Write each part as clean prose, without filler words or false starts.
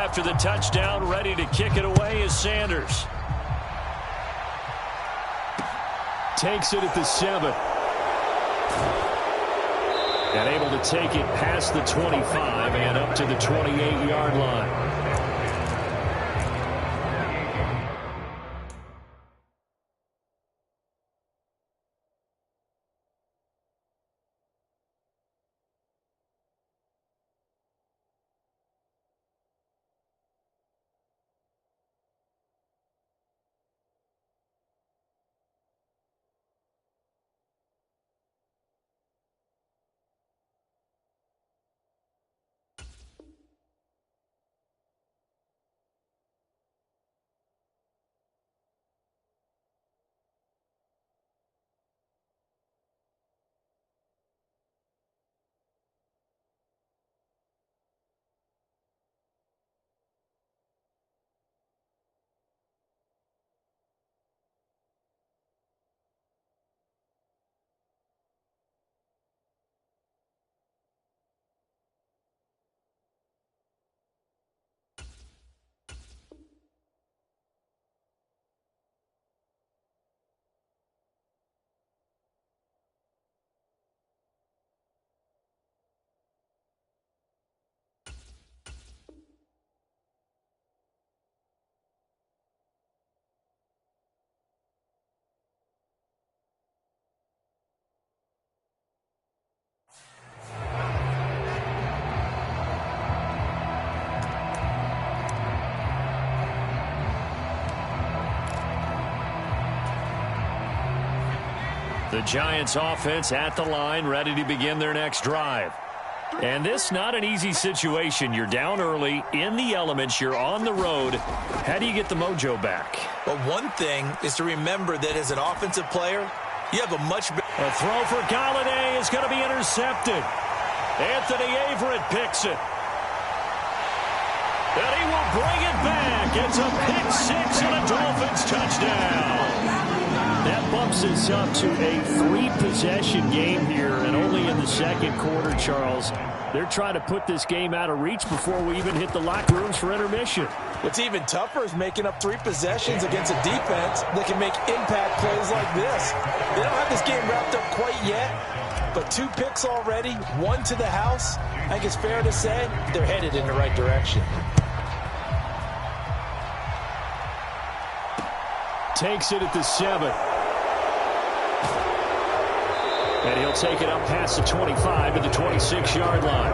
after the touchdown. Ready to kick it away is Sanders. Takes it at the 7. And able to take it past the 25 and up to the 28-yard line. The Giants offense at the line, ready to begin their next drive. And this not an easy situation. You're down early, in the elements, you're on the road. How do you get the mojo back? Well, one thing is to remember that as an offensive player, you have a much better... A throw for Galladay is going to be intercepted. Anthony Averett picks it. And he will bring it back. It's a pick six and a Dolphins touchdown. That bumps us up to a 3-possession game here, and only in the second quarter, Charles. They're trying to put this game out of reach before we even hit the locker rooms for intermission. What's even tougher is making up 3 possessions against a defense that can make impact plays like this. They don't have this game wrapped up quite yet, but 2 picks already, 1 to the house. I think it's fair to say they're headed in the right direction. Takes it at the 7. And he'll take it up past the 25 to the 26-yard line.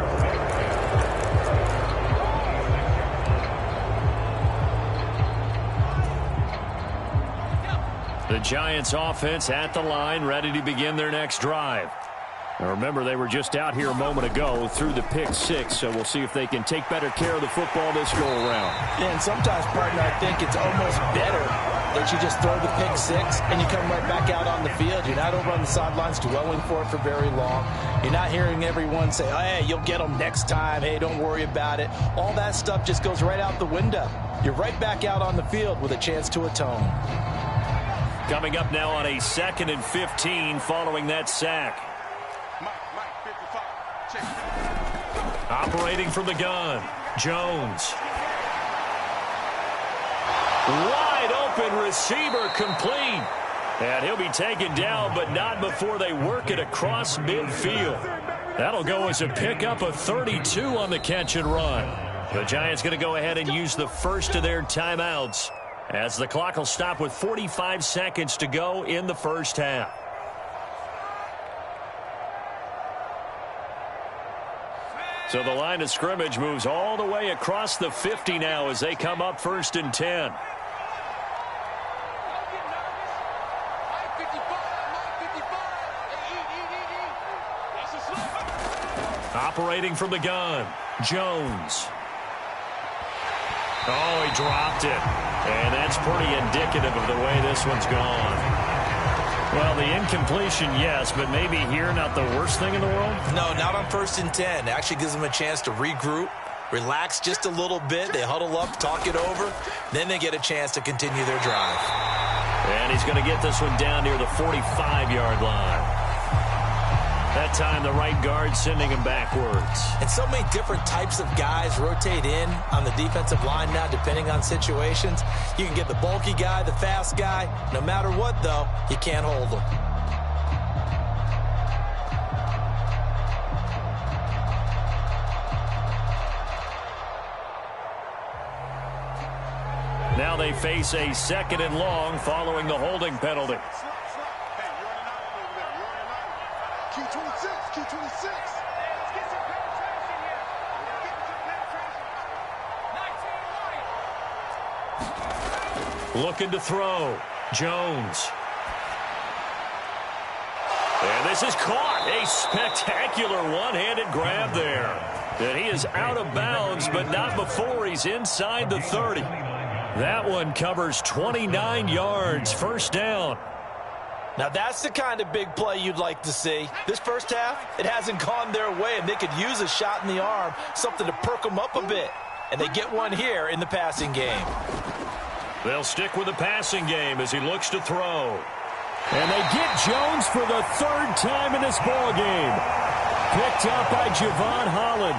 The Giants offense at the line, ready to begin their next drive. Now remember, they were just out here a moment ago through the pick 6, so we'll see if they can take better care of the football this go-around. Yeah, and sometimes, partner, I think it's almost better that you just throw the pick 6 and you come right back out on the field. You're not over on the sidelines dwelling for it for very long. You're not hearing everyone say, oh, hey, you'll get them next time. Hey, don't worry about it. All that stuff just goes right out the window. You're right back out on the field with a chance to atone. Coming up now on a 2nd and 15 following that sack. Operating from the gun, Jones. Wide open receiver complete. And he'll be taken down, but not before they work it across midfield. That'll go as a pickup of 32 on the catch and run. The Giants going to go ahead and use the first of their timeouts, as the clock will stop with 45 seconds to go in the first half. So the line of scrimmage moves all the way across the 50 now as they come up 1st and 10. Operating from the gun, Jones. Oh, he dropped it. And that's pretty indicative of the way this one's gone. Well, the incompletion, yes, but maybe here not the worst thing in the world? No, not on 1st and 10. It actually gives them a chance to regroup, relax just a little bit. They huddle up, talk it over. Then they get a chance to continue their drive. And he's going to get this one down near the 45-yard line. That time the right guard sending him backwards. And so many different types of guys rotate in on the defensive line now, depending on situations. You can get the bulky guy, the fast guy. No matter what, though, you can't hold them. Now they face a 2nd and long following the holding penalty. Looking to throw. Jones. And this is caught. A spectacular one-handed grab there. And he is out of bounds, but not before he's inside the 30. That one covers 29 yards. First down. Now that's the kind of big play you'd like to see. This first half, it hasn't gone their way, and they could use a shot in the arm, something to perk them up a bit. And they get one here in the passing game. They'll stick with the passing game as he looks to throw. And they get Jones for the 3rd time in this ballgame. Picked up by Javon Holland.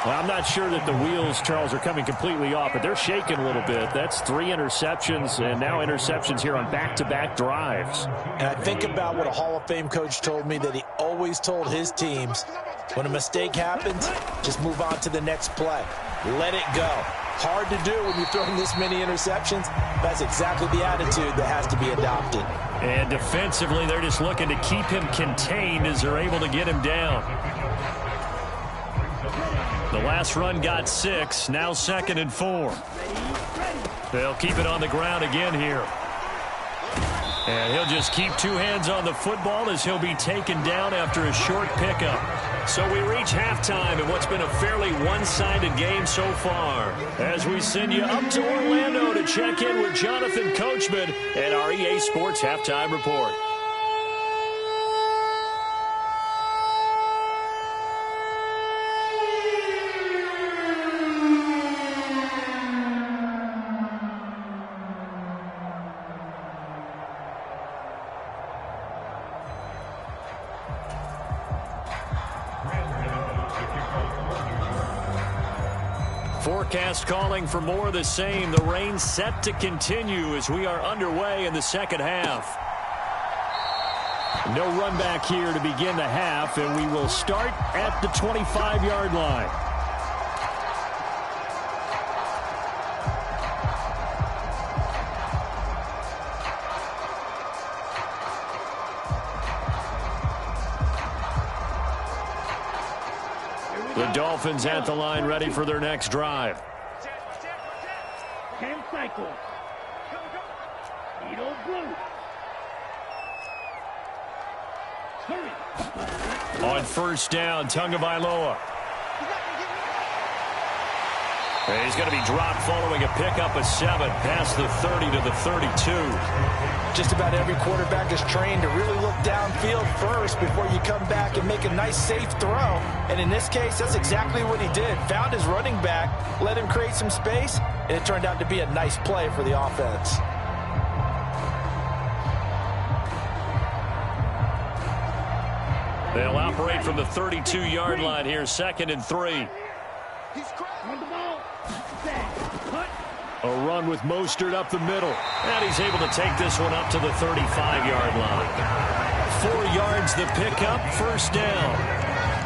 Well, I'm not sure that the wheels, Charles, are coming completely off, but they're shaking a little bit. That's 3 interceptions, and now interceptions here on back-to-back drives. And I think about what a Hall of Fame coach told me, that he always told his teams, when a mistake happens, just move on to the next play. Let it go. Hard to do when you're throwing this many interceptions. That's exactly the attitude that has to be adopted. And defensively, they're just looking to keep him contained as they're able to get him down. The last run got 6, now 2nd and 4. They'll keep it on the ground again here. And he'll just keep 2 hands on the football as he'll be taken down after a short pickup. So we reach halftime in what's been a fairly one-sided game so far. As we send you up to Orlando to check in with Jonathan Coachman at our EA Sports Halftime Report. Forecast calling for more of the same. The rain set to continue as we are underway in the second half. No run back here to begin the half, and we will start at the 25-yard line. The Dolphins at the line, ready for their next drive. On first down, Tagovailoa. And he's going to be dropped following a pickup of 7 past the 30 to the 32. Just about every quarterback is trained to really look downfield first before you come back and make a nice, safe throw. And in this case, that's exactly what he did. Found his running back, let him create some space, and it turned out to be a nice play for the offense. They'll operate from the 32-yard line here, 2nd and 3. A run with Mostert up the middle. And he's able to take this one up to the 35-yard line. 4 yards the pickup, first down.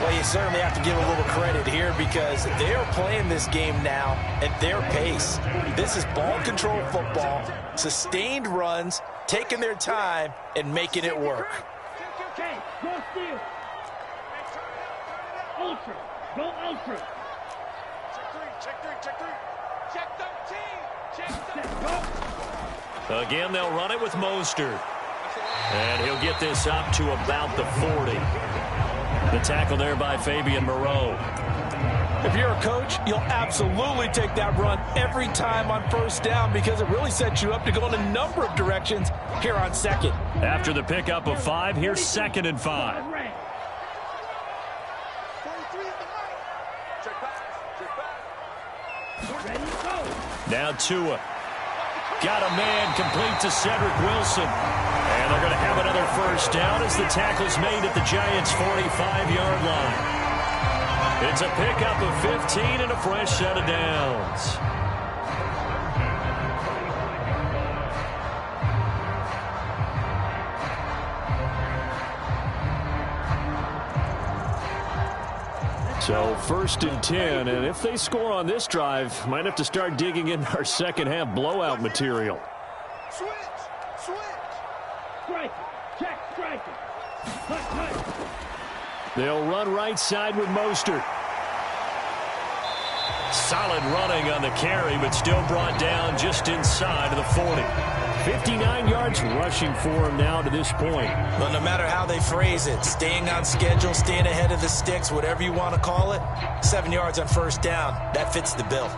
Well, you certainly have to give a little credit here because they are playing this game now at their pace. This is ball control football, sustained runs, taking their time, and making it work. Okay, go steal. Ultra, go ultra. Check 3. Check 13. Check 13. Again, they'll run it with Mostert. And he'll get this up to about the 40. The tackle there by Fabian Moreau. If you're a coach, you'll absolutely take that run every time on first down because it really sets you up to go in a number of directions here on second. After the pickup of 5, here's 2nd and 5. Now Tua. Got a man complete to Cedric Wilson. And they're going to have another first down as the tackle's made at the Giants' 45-yard line. It's a pickup of 15 and a fresh set of downs. So 1st and 10, and if they score on this drive, might have to start digging in our second half blowout material. Switch. Strike. Check. Strike. Cut. They'll run right side with Mostert. Solid running on the carry, but still brought down just inside of the 40. 59 yards rushing for him now to this point. Well, no matter how they phrase it, staying on schedule, staying ahead of the sticks, whatever you want to call it, 7 yards on first down, that fits the bill.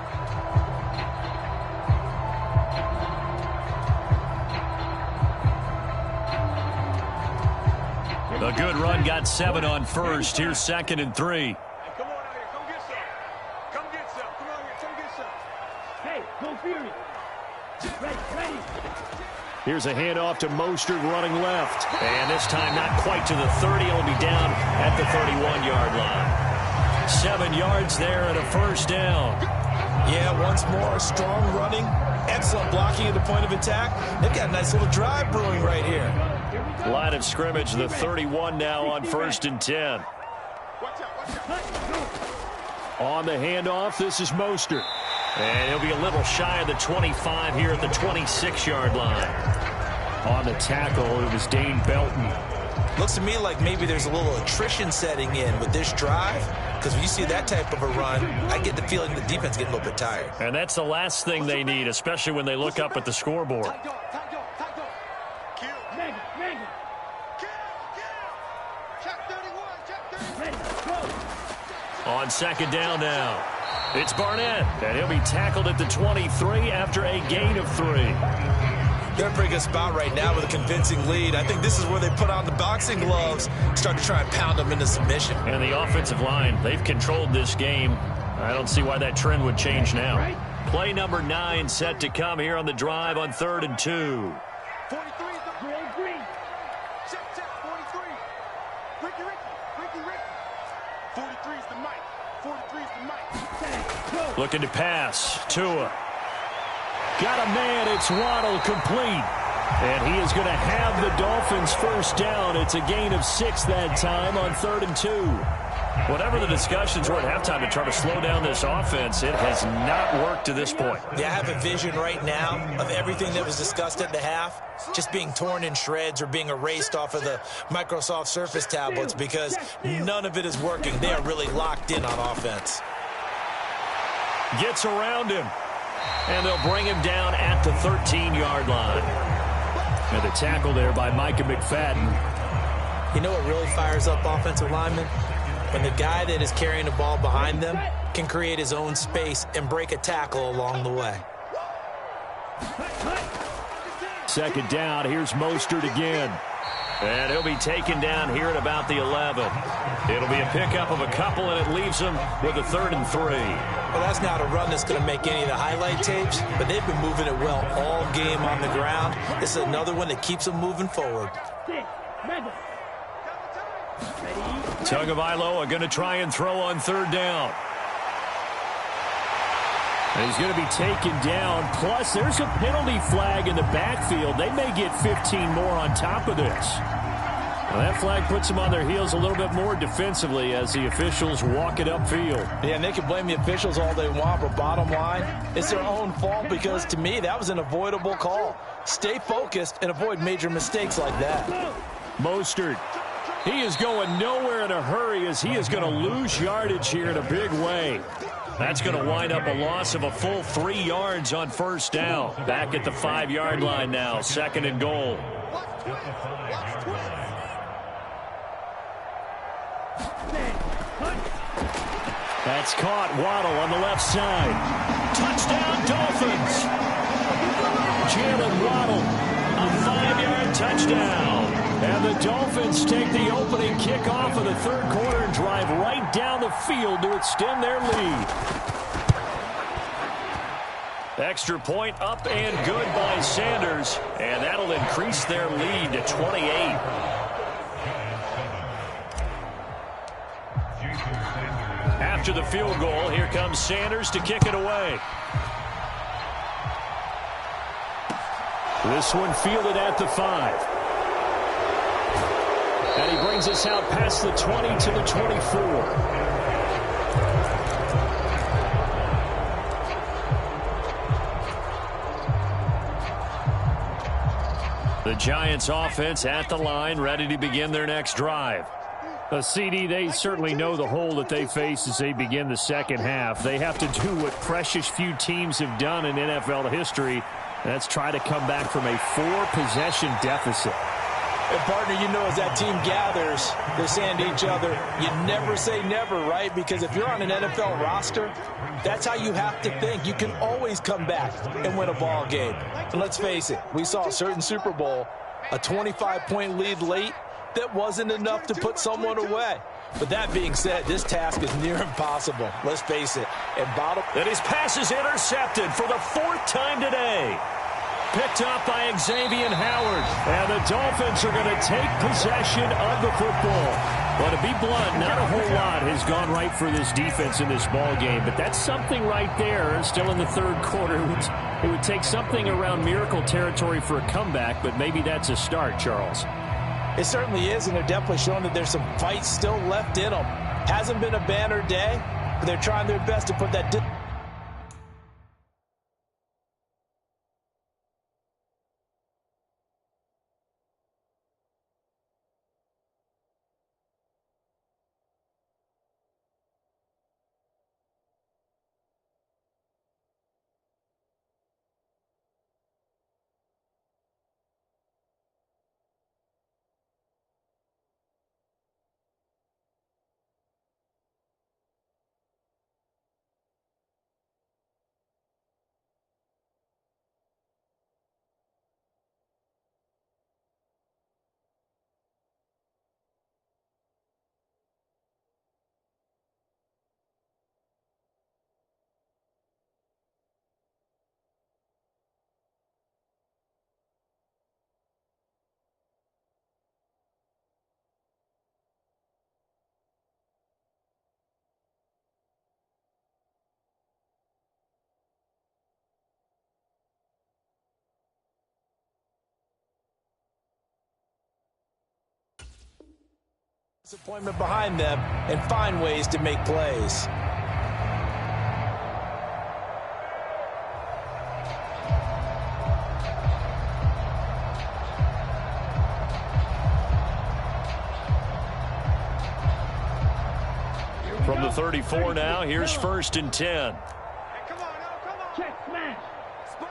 A good run got 7 on first. Here's 2nd and 3. Hey, come on out here. Come get some. Come on here. Come get some. Hey, go Fury. Ready. Here's a handoff to Mostert running left. And this time not quite to the 30. It'll be down at the 31-yard line. 7 yards there and a first down. Yeah, once more, strong running, excellent blocking at the point of attack. They've got a nice little drive brewing right here. Line of scrimmage, the 31 now on 1st and 10. Watch out. On the handoff, this is Mostert. And he'll be a little shy of the 25 here at the 26-yard line. On the tackle, it was Dane Belton. Looks to me like maybe there's a little attrition setting in with this drive, because when you see that type of a run, I get the feeling the defense getting a little bit tired. And that's the last thing they need, especially when they look up at the scoreboard. Kill. Mega. Kill. Check 31. Check 31. Ready. Go. On 2nd down now, it's Barnett, and he'll be tackled at the 23 after a gain of 3. They're in a pretty good spot right now with a convincing lead. I think this is where they put on the boxing gloves, start to try and pound them into submission. And the offensive line, they've controlled this game. I don't see why that trend would change now. Play number 9 set to come here on the drive on 3rd and 2. 43 is the Green. check. 43. Ricky. 43 is the mic. 43 is the mic. Go. Looking to pass. Tua. Got a man. It's Waddle complete. And he is going to have the Dolphins first down. It's a gain of 6 that time on 3rd and 2. Whatever the discussions were at halftime to try to slow down this offense, it has not worked to this point. Yeah, I have a vision right now of everything that was discussed at the half just being torn in shreds or being erased off of the Microsoft Surface tablets because none of it is working. They are really locked in on offense. Gets around him. And they'll bring him down at the 13-yard line. And the tackle there by Micah McFadden. You know what really fires up offensive linemen? When the guy that is carrying the ball behind them can create his own space and break a tackle along the way. 2nd down. Here's Mostert again. And he'll be taken down here at about the 11. It'll be a pickup of a couple, and it leaves him with a 3rd and 3. Well, that's not a run that's going to make any of the highlight tapes, but they've been moving it well all game on the ground. This is another one that keeps them moving forward. Tagovailoa are going to try and throw on 3rd down. And he's going to be taken down. Plus, there's a penalty flag in the backfield. They may get 15 more on top of this. Well, that flag puts them on their heels a little bit more defensively as the officials walk it upfield. Yeah, and they can blame the officials all they want, but bottom line, it's their own fault because, to me, that was an avoidable call. Stay focused and avoid major mistakes like that. Mostert, he is going nowhere in a hurry as he is going to lose yardage here in a big way. That's going to wind up a loss of a full 3 yards on first down. Back at the 5-yard line now, 2nd and goal. That's caught. Waddle on the left side. Touchdown, Dolphins. Jalen Waddle, a 5-yard touchdown. And the Dolphins take the opening kickoff of the 3rd quarter and drive right down the field to extend their lead. Extra point up and good by Sanders, and that'll increase their lead to 28. After the field goal, here comes Sanders to kick it away. This one fielded at the 5. And he brings us out past the 20 to the 24. The Giants offense at the line, ready to begin their next drive. A CD, they certainly know the hole that they face as they begin the second half. They have to do what precious few teams have done in NFL history. That's try to come back from a 4-possession deficit. And partner, you know, as that team gathers, they're saying to each other, you never say never, right? Because if you're on an NFL roster, that's how you have to think. You can always come back and win a ball game. And let's face it, we saw a certain Super Bowl, a 25-point lead late, that wasn't enough to put someone away. But that being said, this task is near impossible. Let's face it. And his pass is intercepted for the 4th time today. Picked up by Xavier Howard. And the Dolphins are going to take possession of the football. Well, to be blunt, not a whole lot has gone right for this defense in this ball game. But that's something right there. Still in the 3rd quarter. It would take something around miracle territory for a comeback, but maybe that's a start, Charles. It certainly is, and they're definitely showing that there's some fight still left in them. Hasn't been a banner day, but they're trying their best to put that... Disappointment behind them and find ways to make plays. From the 34 now, here's 1st and 10. Hey, come on. Check smash. Sponge.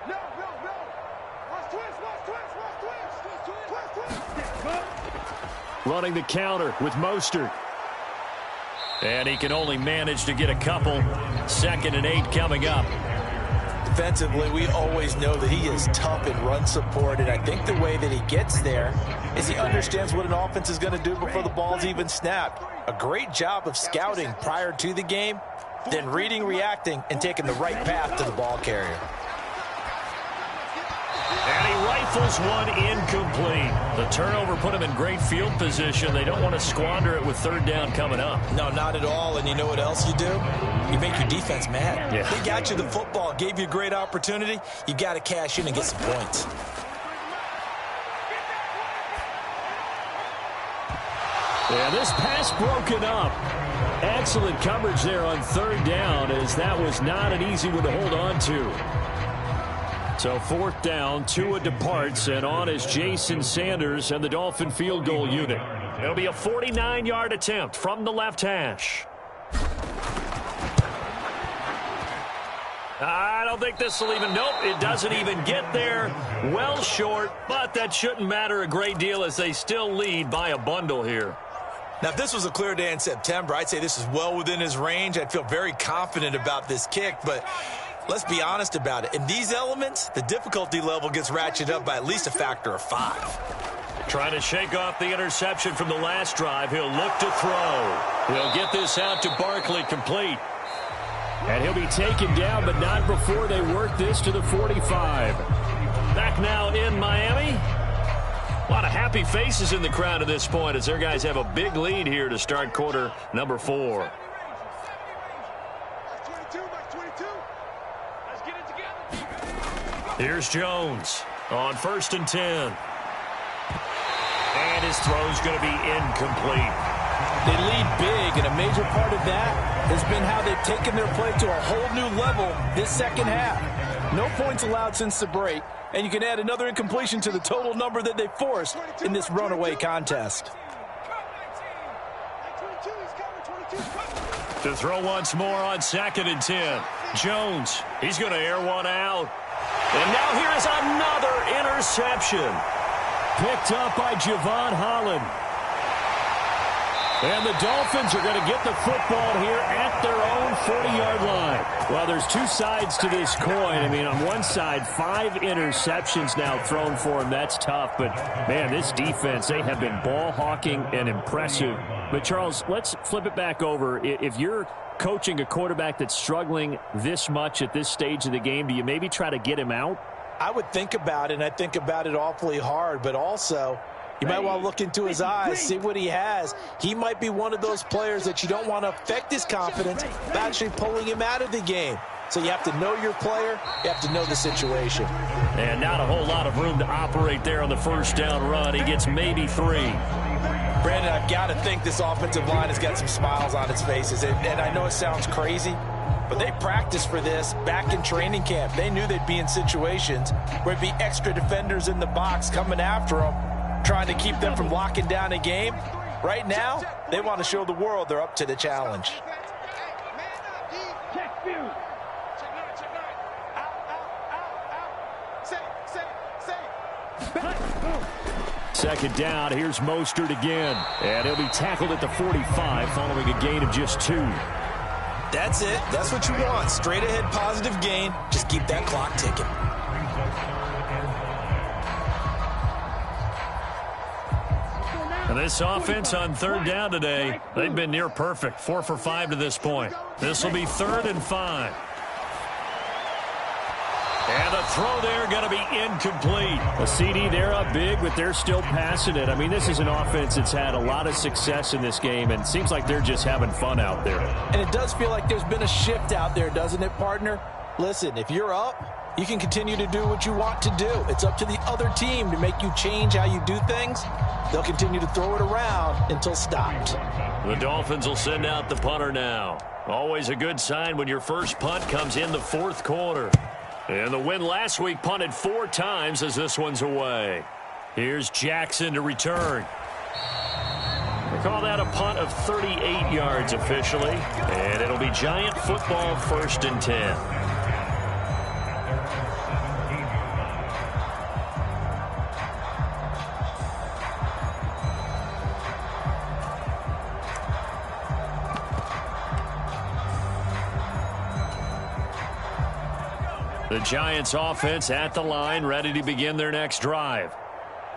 No. Watch twist. Running the counter with Mostert. And he can only manage to get a couple. 2nd and 8 coming up. Defensively, we always know that he is tough in run support, and I think the way that he gets there is he understands what an offense is going to do before the ball's even snapped. A great job of scouting prior to the game, then reading, reacting, and taking the right path to the ball carrier. And he rifles one incomplete. The turnover put him in great field position. They don't want to squander it with 3rd down coming up. No, not at all. And you know what else you do? You make your defense mad. Yeah. They got you the football, gave you a great opportunity. You got to cash in and get some points. And this pass broken up. Excellent coverage there on 3rd down, as that was not an easy one to hold on to. So 4th down, Tua departs, and on is Jason Sanders and the Dolphin field goal unit. It'll be a 49-yard attempt from the left hash. I don't think this will even, nope, it doesn't even get there. Well short, but that shouldn't matter a great deal as they still lead by a bundle here. Now, if this was a clear day in September, I'd say this is well within his range. I'd feel very confident about this kick, but let's be honest about it. In these elements, the difficulty level gets ratcheted up by at least a factor of 5. Trying to shake off the interception from the last drive. He'll look to throw. He'll get this out to Barkley complete. And he'll be taken down, but not before they work this to the 45. Back now in Miami. A lot of happy faces in the crowd at this point as their guys have a big lead here to start quarter number 4. Here's Jones on 1st and 10. And his throw's going to be incomplete. They lead big, and a major part of that has been how they've taken their play to a whole new level this second half. No points allowed since the break, and you can add another incompletion to the total number that they forced in this runaway contest. To throw once more on 2nd and 10. Jones, he's going to air one out. And now here's another interception. Picked up by Javon Holland. And the Dolphins are going to get the football here at their own 40-yard line. Well, there's two sides to this coin. I mean, on one side, 5 interceptions now thrown for him. That's tough. But, man, this defense, they have been ball hawking and impressive. But, Charles, let's flip it back over. If you're coaching a quarterback that's struggling this much at this stage of the game, do you maybe try to get him out? I would think about it, and I think about it awfully hard. But also, you might want to look into his eyes, see what he has. He might be one of those players that you don't want to affect his confidence by actually pulling him out of the game. So you have to know your player. You have to know the situation. And not a whole lot of room to operate there on the first down run. He gets maybe 3. Brandon, I've got to think this offensive line has got some smiles on its faces. And I know it sounds crazy, but they practiced for this back in training camp. They knew they'd be in situations where there'd be extra defenders in the box coming after them, trying to keep them from locking down a game. Right now, they want to show the world they're up to the challenge. Second down, here's Mostert again. And he'll be tackled at the 45 following a gain of just 2. That's it. That's what you want. Straight ahead positive gain. Just keep that clock ticking. And this offense on 3rd down today, they've been near perfect. 4 for 5 to this point. This will be 3rd and 5. And the throw there going to be incomplete. A CD, they're up big, but they're still passing it. I mean, this is an offense that's had a lot of success in this game, and it seems like they're just having fun out there. And it does feel like there's been a shift out there, doesn't it, partner? Listen, if you're up, you can continue to do what you want to do. It's up to the other team to make you change how you do things. They'll continue to throw it around until stopped. The Dolphins will send out the punter now. Always a good sign when your first punt comes in the 4th quarter. And the win last week punted 4 times as this one's away. Here's Jackson to return. They call that a punt of 38 yards officially. And it'll be Giant football 1st and 10. The Giants offense at the line, ready to begin their next drive.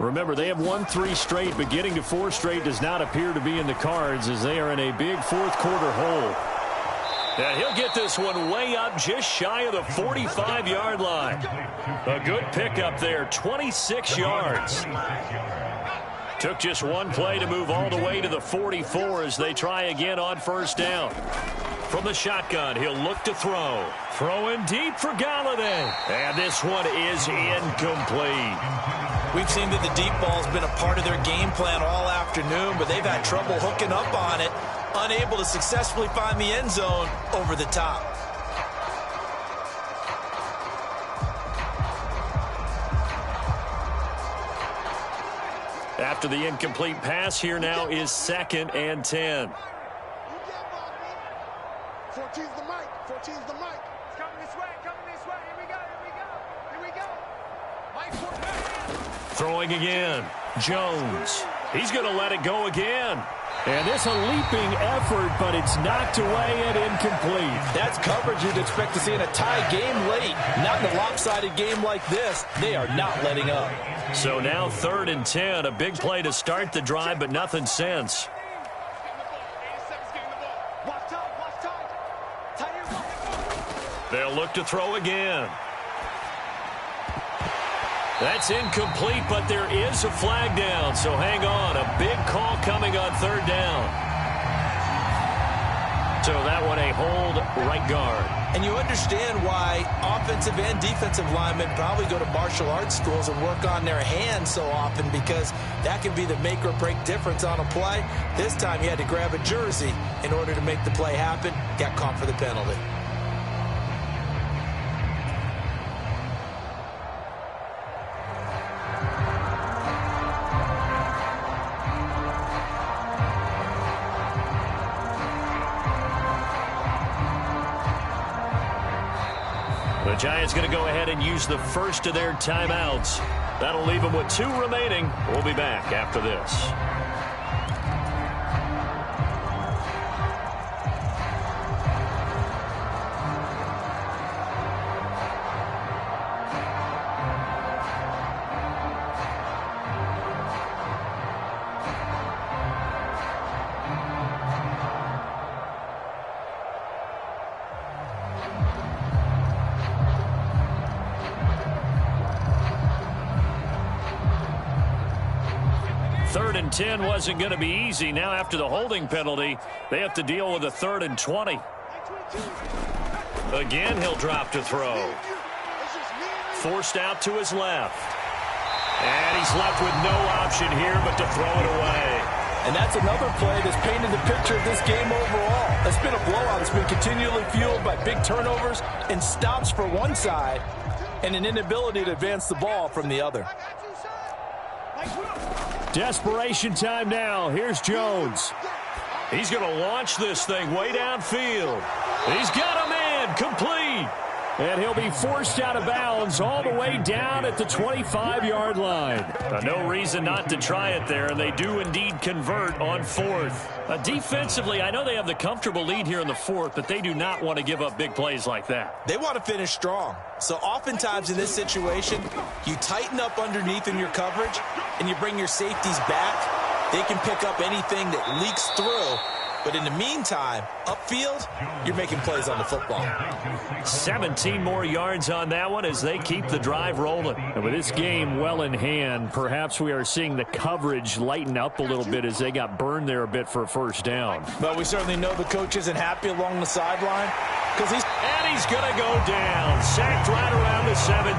Remember, they have won 3 straight, but getting to 4 straight does not appear to be in the cards as they are in a big 4th quarter hole. And he'll get this one way up just shy of the 45-yard line. A good pickup there, 26 yards. Took just one play to move all the way to the 44 as they try again on 1st down. From the shotgun, he'll look to throw. Throwing deep for Galladay. And this one is incomplete. We've seen that the deep ball's been a part of their game plan all afternoon, but they've had trouble hooking up on it, unable to successfully find the end zone over the top. After the incomplete pass, here now is 2nd and 10. 14's the mic. 14's the mic. It's coming this way. Coming this way. Here we go. Here we go. Here we go. Mike, throwing again. Jones. He's going to let it go again. And this a leaping effort, but it's knocked away and incomplete. That's coverage you'd expect to see in a tie game late. Not in a lopsided game like this. They are not letting up. So now 3rd and 10. A big play to start the drive, but nothing since. They'll look to throw again. That's incomplete, but there is a flag down, so hang on. A big call coming on third down. So that one a hold right guard. And you understand why offensive and defensive linemen probably go to martial arts schools and work on their hands so often, because that can be the make or break difference on a play. This time he had to grab a jersey in order to make the play happen. Got caught for the penalty. The Giants going to go ahead and use the first of their timeouts. That'll leave them with 2 remaining. We'll be back after this. Third and 10 wasn't going to be easy. Now after the holding penalty, they have to deal with a 3rd and 20. Again, he'll drop to throw. Forced out to his left. And he's left with no option here but to throw it away. And that's another play that's painted the picture of this game overall. It's been a blowout. It's been continually fueled by big turnovers and stops for one side and an inability to advance the ball from the other. Desperation time now. Here's Jones. He's going to launch this thing way downfield. He's got a man complete. And he'll be forced out of bounds all the way down at the 25-yard line. No reason not to try it there, and they do indeed convert on 4th. Defensively, I know they have the comfortable lead here in the 4th, but they do not want to give up big plays like that. They want to finish strong. So oftentimes in this situation, you tighten up underneath in your coverage, and you bring your safeties back. They can pick up anything that leaks through. But in the meantime, upfield, you're making plays on the football. 17 more yards on that one as they keep the drive rolling. And with this game well in hand, perhaps we are seeing the coverage lighten up a little bit as they got burned there a bit for a first down. But we certainly know the coach isn't happy along the sideline. And he's going to go down. Sacked right around the 17.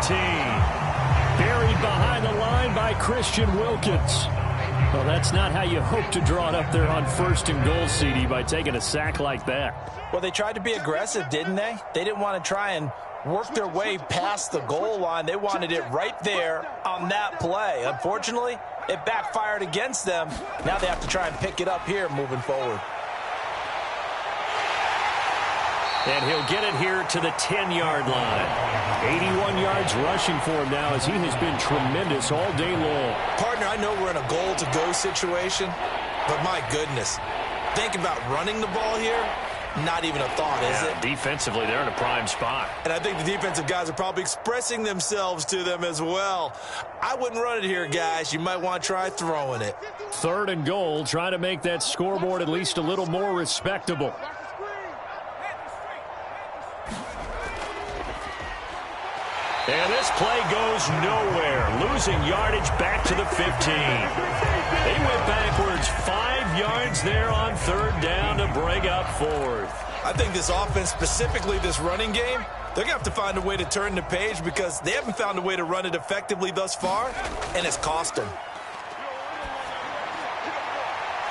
Buried behind the line by Christian Wilkins. Well, that's not how you hope to draw it up there on 1st and goal, CD, by taking a sack like that. Well, they tried to be aggressive, didn't they? They didn't want to try and work their way past the goal line. They wanted it right there on that play. Unfortunately, it backfired against them. Now they have to try and pick it up here moving forward. And he'll get it here to the 10-yard line. 81 yards rushing for him now as he has been tremendous all day long. Partner, I know we're in a goal-to-go situation, but my goodness, think about running the ball here. Not even a thought, is it? Defensively, they're in a prime spot. And I think the defensive guys are probably expressing themselves to them as well. I wouldn't run it here, guys. You might want to try throwing it. 3rd and goal, trying to make that scoreboard at least a little more respectable. And this play goes nowhere. Losing yardage back to the 15. They went backwards 5 yards there on 3rd down to break up 4th. I think this offense, specifically this running game, they're going to have to find a way to turn the page because they haven't found a way to run it effectively thus far, and it's cost them.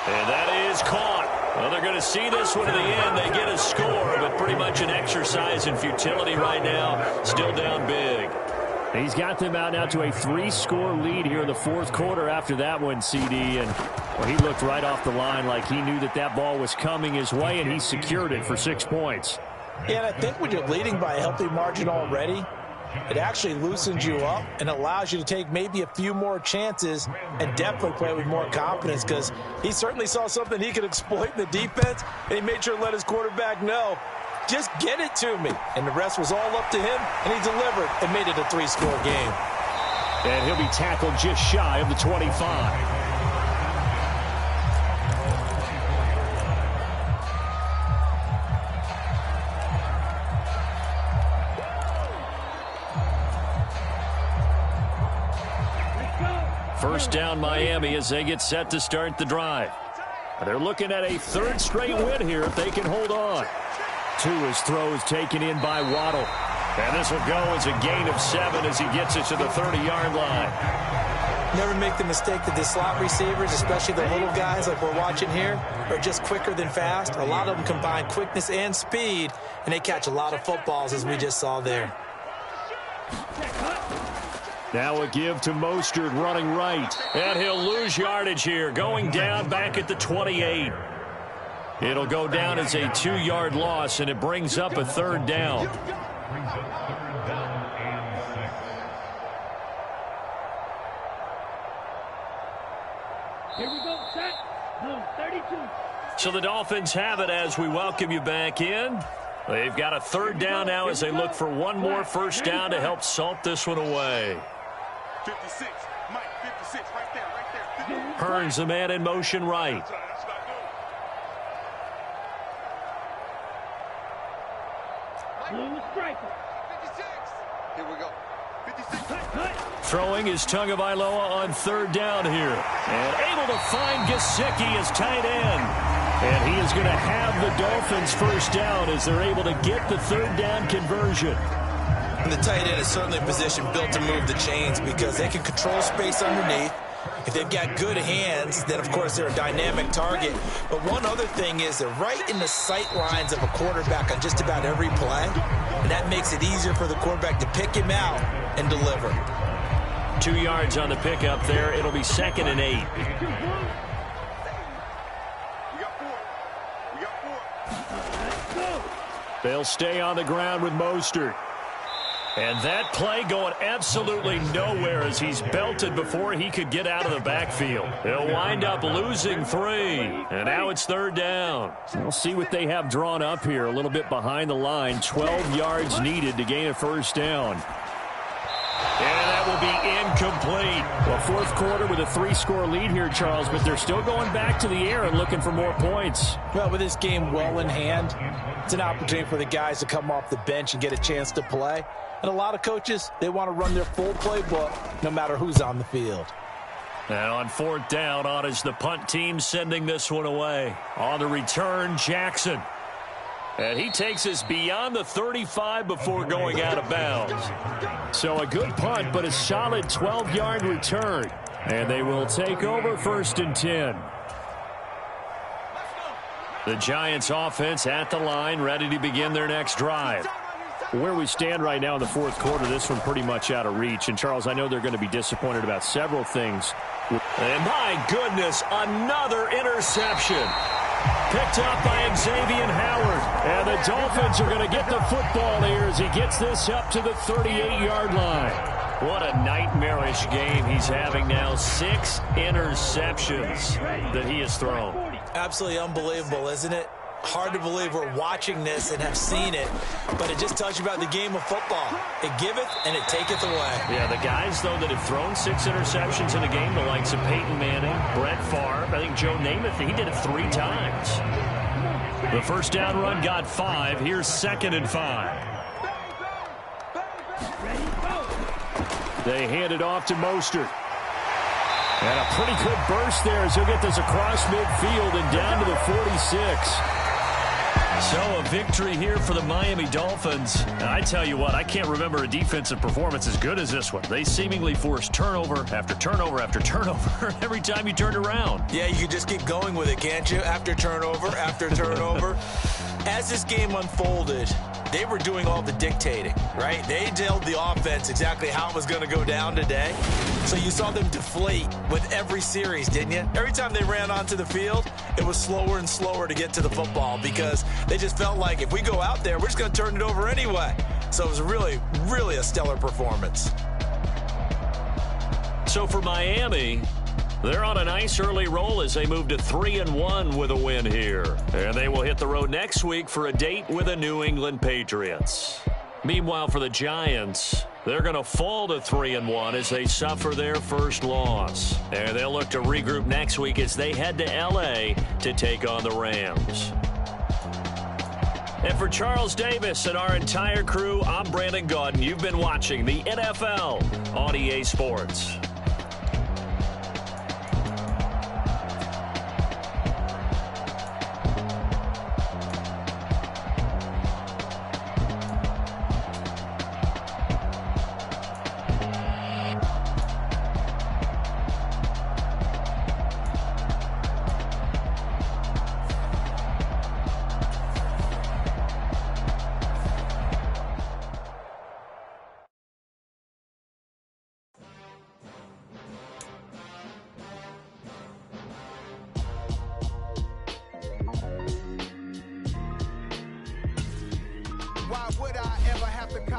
And that is caught. Well, they're going to see this one to the end. They get a score, but pretty much an exercise in futility right now. Still down big. He's got them out now to a 3-score lead here in the 4th quarter after that one, CD. And well, he looked right off the line like he knew that that ball was coming his way, and he secured it for 6 points. Yeah, and I think when you're leading by a healthy margin already, it actually loosens you up and allows you to take maybe a few more chances and definitely play with more confidence because he certainly saw something he could exploit in the defense, and he made sure to let his quarterback know, just get it to me. And the rest was all up to him, and he delivered and made it a 3-score game. And he'll be tackled just shy of the 25. First down Miami as they get set to start the drive. They're looking at a third straight win here if they can hold on. Tua's throw is taken in by Waddle. And this will go as a gain of 7 as he gets it to the 30-yard line. Never make the mistake that the slot receivers, especially the little guys like we're watching here, are just quicker than fast. A lot of them combine quickness and speed, and they catch a lot of footballs as we just saw there. Now a give to Mostert running right. And he'll lose yardage here, going down back at the 28. It'll go down as a 2-yard loss, and it brings up a third down. Here we go, set. Blue 32. So the Dolphins have it as we welcome you back in. They've got a third down now as they look for one more first down to help salt this one away. 56, Mike, 56, right there. Hearns the man in motion right. Blue striker. 56. Here we go. 56. Cut. Throwing is Tagovailoa on third down here. And able to find Gesicki as tight end. And he is going to have the Dolphins first down as they're able to get the third down conversion. And the tight end is certainly a position built to move the chains because they can control space underneath. If they've got good hands, then, of course, they're a dynamic target. But one other thing is they're right in the sight lines of a quarterback on just about every play. And that makes it easier for the quarterback to pick him out and deliver. 2 yards on the pickup there. It'll be 2nd and 8. We got 4. They'll stay on the ground with Mostert. And that play going absolutely nowhere as he's belted before he could get out of the backfield. They'll wind up losing 3. And now it's third down. We'll see what they have drawn up here. A little bit behind the line. 12 yards needed to gain a first down. And that will be incomplete. Well, fourth quarter with a 3-score lead here, Charles, but they're still going back to the air and looking for more points. Well, with this game well in hand, it's an opportunity for the guys to come off the bench and get a chance to play. And a lot of coaches, they want to run their full playbook no matter who's on the field. And on fourth down, on is the punt team sending this one away. On the return, Jackson. And he takes us beyond the 35 before going out of bounds. So a good punt, but a solid 12-yard return. And they will take over 1st and 10. The Giants offense at the line, ready to begin their next drive. Where we stand right now in the fourth quarter, this one pretty much out of reach. And, Charles, I know they're going to be disappointed about several things. And, my goodness, another interception. Picked up by Xavier Howard. And the Dolphins are going to get the football here as he gets this up to the 38-yard line. What a nightmarish game he's having now. 6 interceptions that he has thrown. Absolutely unbelievable, isn't it? Hard to believe we're watching this and have seen it, but it just tells you about the game of football. It giveth and it taketh away. Yeah, the guys, though, that have thrown 6 interceptions in a game, the likes of Peyton Manning, Brett Favre, I think Joe Namath, he did it 3 times. The first down run got 5. Here's 2nd and 5. They hand it off to Mostert. And a pretty good burst there as he'll get this across midfield and down to the 46. So a victory here for the Miami Dolphins. And I tell you what, I can't remember a defensive performance as good as this one. They seemingly forced turnover after turnover after turnover every time you turned around. Yeah, you can just keep going with it, can't you? After turnover. As this game unfolded, they were doing all the dictating, right? They told the offense exactly how it was going to go down today. So you saw them deflate with every series, didn't you? Every time they ran onto the field, it was slower and slower to get to the football because they just felt like if we go out there, we're just going to turn it over anyway. So it was really, really a stellar performance. So for Miami, they're on a nice early roll as they move to 3-1 with a win here. And they will hit the road next week for a date with the New England Patriots. Meanwhile, for the Giants, they're going to fall to 3-1 as they suffer their first loss. And they'll look to regroup next week as they head to L.A. to take on the Rams. And for Charles Davis and our entire crew, I'm Brandon Gaudin. You've been watching the NFL on EA Sports.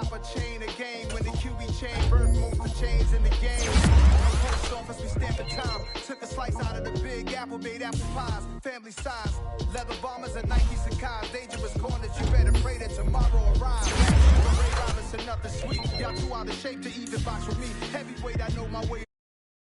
copper chain again. When the QB chain birth most of the chains in the game. No post office, we stamping time. Took a slice out of the big apple, made apple pies. Family size, leather bombers and Nike Sacai's. Dangerous corners, you better pray that tomorrow arrives. Ray Robinson, nothing sweet. Y'all too out of shape to even box with me. Heavyweight, I know my way.